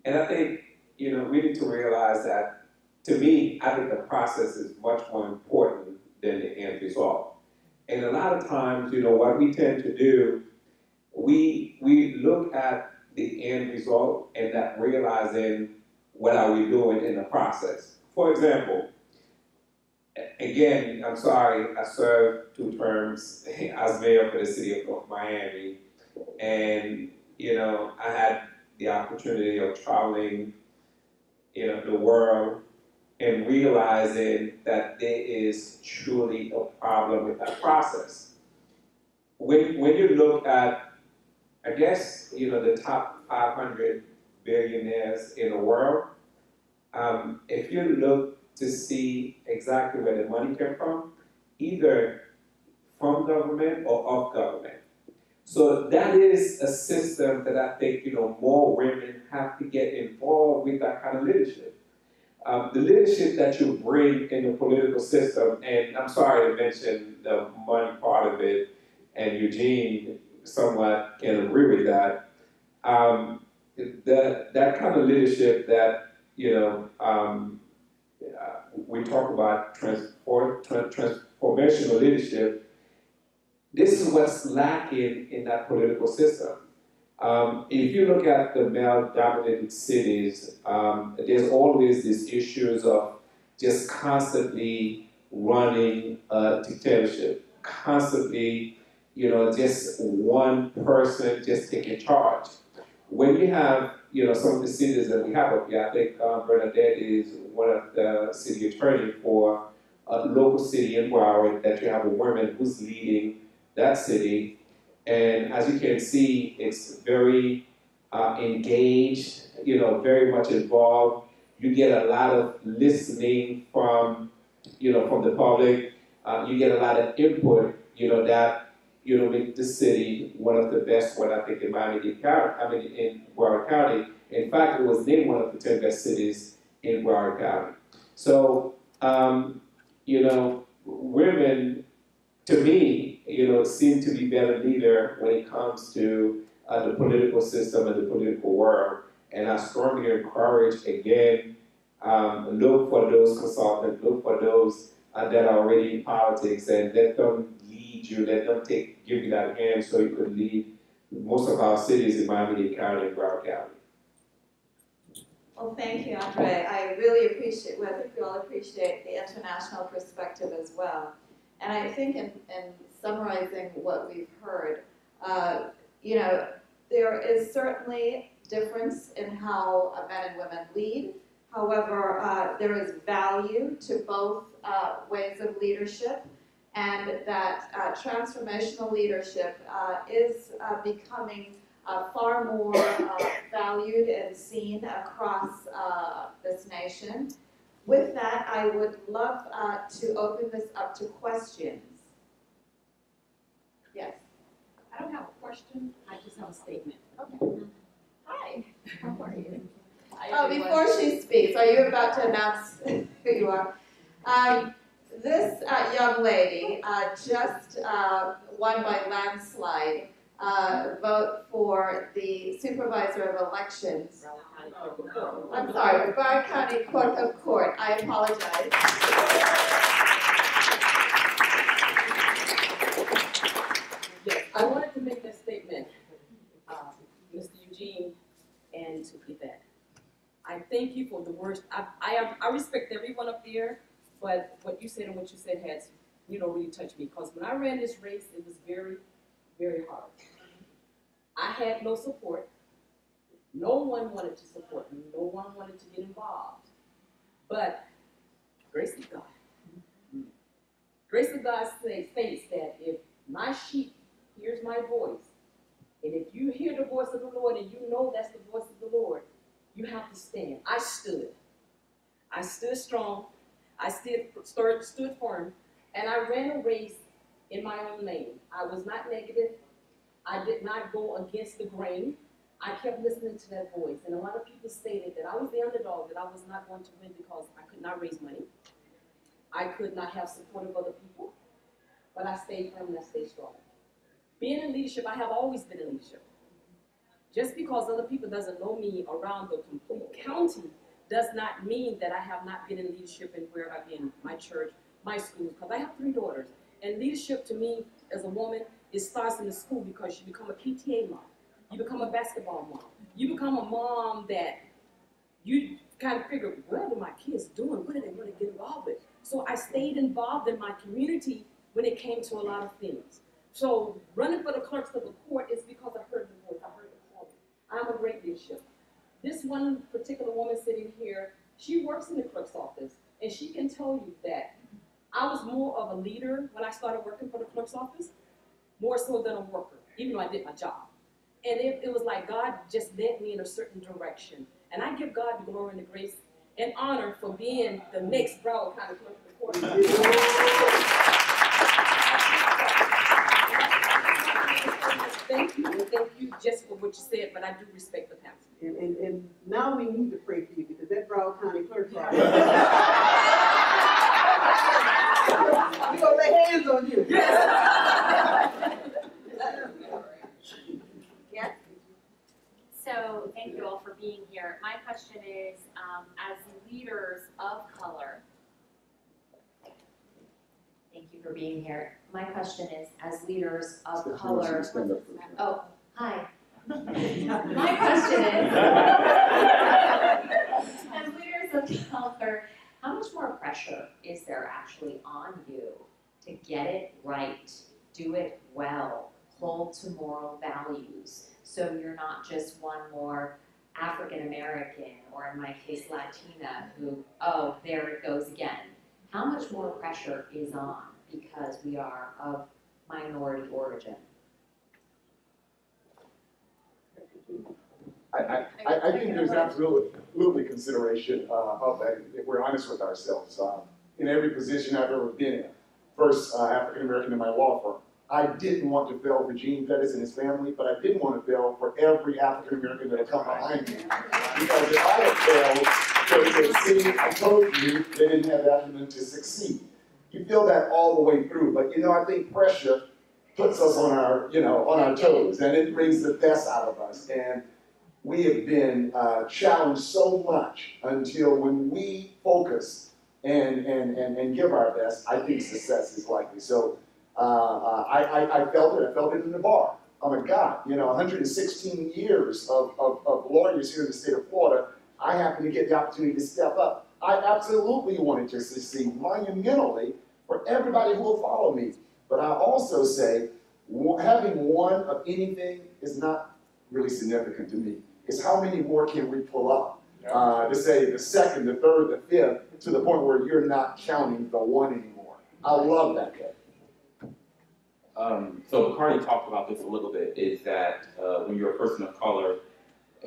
And I think, we need to realize that, to me, I think the process is much more important than the end result. And a lot of times, what we tend to do, we look at the end result and not realizing what are we doing in the process. For example, again, I'm sorry, I served 2 terms as mayor for the city of Miami. And, I had the opportunity of traveling, the world and realizing that there is truly a problem with that process. When you look at, I guess, the top 500 billionaires in the world, if you look to see exactly where the money came from, either from government or of government. So that is a system that I think, more women have to get involved with that kind of leadership. The leadership that you bring in the political system, and I'm sorry to mention the money part of it, and Eugene somewhat can agree with that. That kind of leadership that, we talk about transformational leadership, this is what's lacking in that political system. If you look at the male-dominated cities, there's always these issues of just constantly running a dictatorship, constantly, just one person just taking charge. When you have, some of the cities that we have up here, I think Bernadette is one of the city attorney for a local city in Broward, that you have a woman who's leading that city. And as you can see, it's very engaged, very much involved. You get a lot of listening from the public. You get a lot of input, that, make the city one of the best one, I think, in Miami-Dade County, in Broward County. In fact, it was named one of the 10 best cities in Broward County. So, women, to me, seem to be better leader when it comes to the political system and the political world. And I strongly encourage, again, look for those consultants, look for those that are already in politics, and let them lead you, let them give you that hand so you could lead most of our cities in Miami-Dade County and Broward County. Well, thank you, Andre. I really appreciate, I think we all appreciate the international perspective as well. And I think in summarizing what we've heard, there is certainly difference in how men and women lead. However, there is value to both ways of leadership, and that transformational leadership is becoming far more valued and seen across this nation. With that, I would love to open this up to questions. Yes? I don't have a question, I just have a statement. Okay. Hi. How are you? Oh, before she speaks, are you about to announce who you are? This young lady just won by landslide vote for the supervisor of elections. I'm sorry, Broward County Clerk of Court. I apologize. Yes, I wanted to make that statement, Mr. Eugene and to Yvette. I thank you for the words. I respect everyone up there, but what you said and what you said has, really touched me. Because when I ran this race, it was very, very hard. I had no support. No one wanted to support me. No one wanted to get involved. But grace of God. Grace of God states that if my sheep hears my voice, and if you hear the voice of the Lord and you know that's the voice of the Lord, you have to stand. I stood. I stood strong. I stood firm. And I ran a race in my own lane. I was not negative. I did not go against the grain. I kept listening to that voice. And a lot of people stated that I was the underdog, that I was not going to win because I could not raise money. I could not have support of other people. But I stayed firm and I stayed strong. Being in leadership, I have always been in leadership. Just because other people doesn't know me around the complete county does not mean that I have not been in leadership in where I've been, my church, my schools, because I have 3 daughters. And leadership to me as a woman, it starts in the school because you become a PTA mom. You become a basketball mom. You become a mom that you kind of figure, what are my kids doing? What do they want to get involved with? So I stayed involved in my community when it came to a lot of things. So running for the clerks of the court is because I heard the voice, I heard the call. I'm a great leadership. This one particular woman sitting here, she works in the clerk's office, and she can tell you that I was more of a leader when I started working for the clerk's office, more so than a worker, even though I did my job. And it was like God just led me in a certain direction. And I give God the glory and the grace and honor for being the next Broward County Clerk of the Court. Thank thank you just for what you said, but I do respect the panel. And now we need to pray for you because that Broward County clerk problem. We're gonna lay hands on you. Yes. So thank you all for being here. My question is, as leaders of color, thank you for being here. My question is, as leaders of color, oh, hi. My question is, as leaders of color, how much more pressure is there actually on you to get it right, do it well, hold to moral values, so you're not just one more African American, or in my case Latina, who, oh, there it goes again. How much more pressure is on because we are of minority origin? I think there's absolutely consideration of that if we're honest with ourselves. In every position I've ever been in, first African American in my law firm, I didn't want to fail for Eugene Pettis and his family, but I didn't want to fail for every African American that had come behind me. Because if I had failed, they would say, see, I told you they didn't have that in them to succeed. You feel that all the way through, but I think pressure puts us on our, on our toes, and it brings the best out of us. And we have been challenged so much until when we focus and give our best, I think success is likely. So I felt it. I felt it in the bar. Oh my God, 116 years of lawyers here in the state of Florida, I happened to get the opportunity to step up. I absolutely wanted to succeed monumentally for everybody who will follow me. But I also say, having one of anything is not really significant to me. It's how many more can we pull up to say the second, the third, the fifth, to the point where you're not counting the one anymore. I love that day. So Bacardi talked about this a little bit, is that when you're a person of color,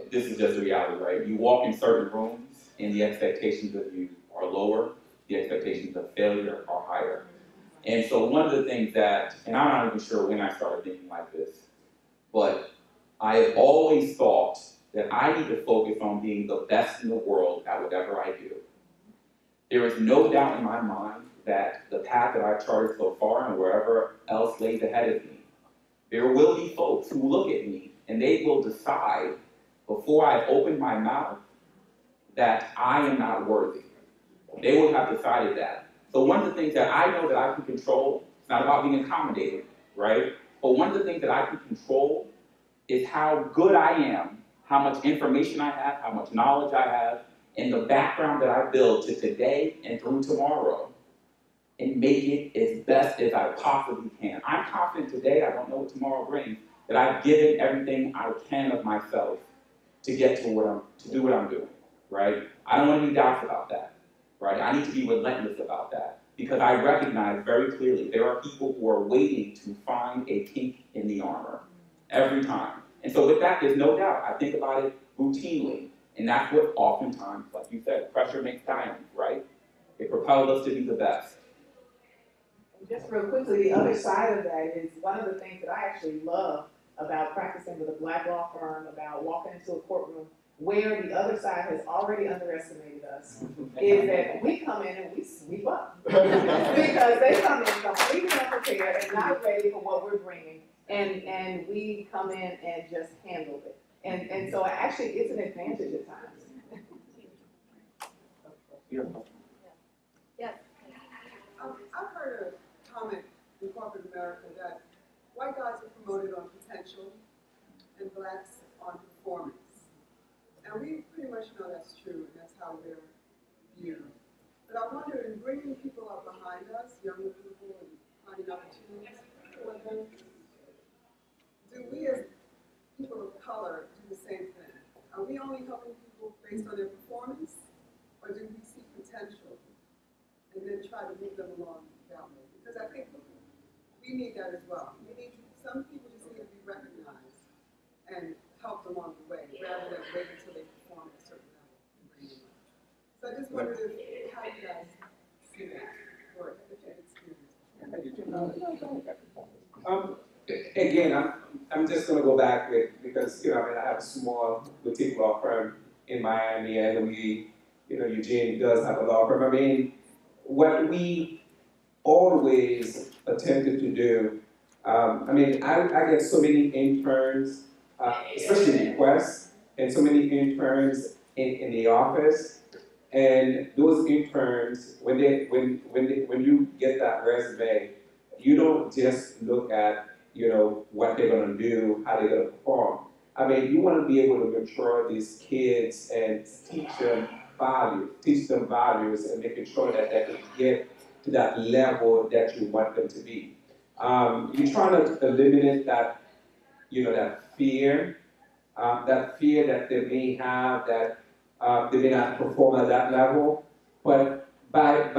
this is just a reality, right? You walk in certain rooms and the expectations of you are lower, the expectations of failure are higher. And so one of the things that, and I'm not even sure when I started thinking like this, but I have always thought that I need to focus on being the best in the world at whatever I do. There is no doubt in my mind that the path that I've charted so far and wherever else lays ahead of me, there will be folks who look at me and they will decide before I open my mouth that I am not worthy. They will have decided that. So one of the things that I know that I can control, it's not about being accommodating, right? But one of the things that I can control is how good I am, how much information I have, how much knowledge I have, and the background that I build to today and through tomorrow, and make it as best as I possibly can. I'm confident today, I don't know what tomorrow brings, that I've given everything I can of myself to get to do what I'm doing, right? I don't want any doubts about that, right? I need to be relentless about that, because I recognize very clearly there are people who are waiting to find a kink in the armor every time. And so with that, there's no doubt. I think about it routinely, and that's what oftentimes, like you said, pressure makes diamonds, right? It propels us to be the best. Just real quickly, the other side of that is one of the things that I actually love about practicing with a Black law firm, about walking into a courtroom where the other side has already underestimated us, is that we come in and we sweep up. Because they come in completely unprepared and not ready for what we're bringing, and we come in and just handle it. And so actually it's an advantage at times. Yes. I've heard a comment in corporate America that white guys are promoted on potential and blacks on performance. And we pretty much know that's true, and that's how we're viewed. But I wonder, in bringing people up behind us, younger people, and finding opportunities for them, do we as people of color do the same thing? Are we only helping people based on their performance, or do we see potential and then try to move them along that way? Because I think we need that as well. Some people just need to be recognized and helped along the way, rather than wait until they perform at a certain level and bring them up. So I just wondered how you guys see that, or if you've experienced it. Again, I'm just gonna go back with, because, I mean, I have a small boutique law firm in Miami, and we, Eugene does have a law firm. I mean, what we always attempted to do, I mean, I get so many interns, especially requests, and so many interns in the office, and those interns, when you get that resume, you don't just look at, what they're gonna do, how they're gonna perform. I mean, you wanna be able to mature these kids and teach them values and making sure that they can get to that level that you want them to be. You're trying to eliminate that, that fear that they may have, that they may not perform at that level. But by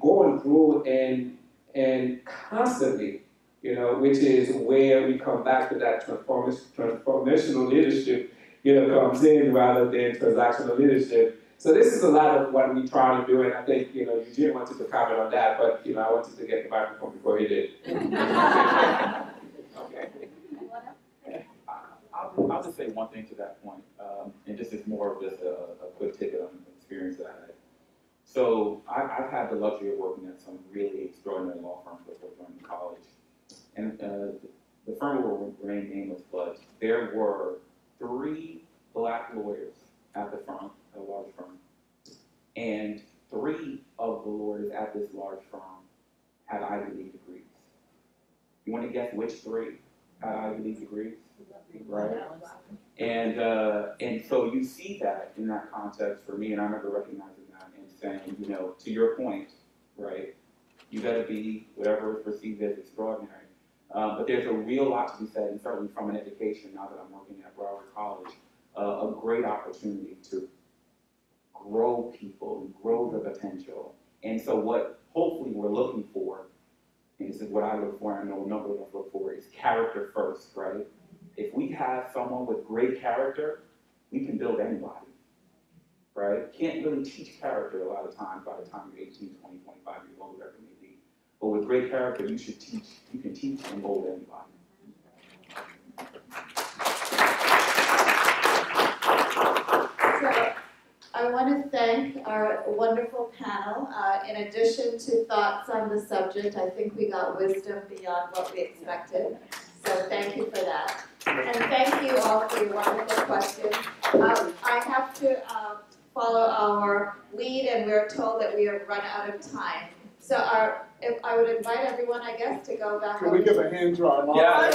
going through and constantly, which is where we come back to that transformational leadership, comes in rather than transactional leadership. So this is a lot of what we try to do, and I think, Eugene wanted to comment on that, but, I wanted to get the microphone before he did. Okay. I'll just say one thing to that point, and this is more of just a quick ticket on the experience that I had. So I've had the luxury of working at some really extraordinary law firms before joining college. And the firm will remain nameless, but there were 3 black lawyers at the firm, a large firm. And 3 of the lawyers at this large firm had Ivy League degrees. You want to guess which 3 had Ivy League degrees? Right? And so you see that in that context for me, and I remember recognizing that and saying, to your point, right, you got to be whatever is perceived as extraordinary. But there's a real lot to be said, and certainly from an education, now that I'm working at Broward College, a great opportunity to grow people and grow the potential. And so what hopefully we're looking for, and this is what I look for, and I know a number of us look for, is character first, right? If we have someone with great character, we can build anybody, right? Can't really teach character a lot of times by the time you're 18, 20, 25 years old, whatever it may be. But with great character, you can teach and mold anybody. So I want to thank our wonderful panel. In addition to thoughts on the subject, I think we got wisdom beyond what we expected. So thank you for that. And thank you all for your wonderful questions. I have to follow our lead, and we're told that we have run out of time. So if I would invite everyone, I guess, to go back. Can we give a hand to our mom? Yeah.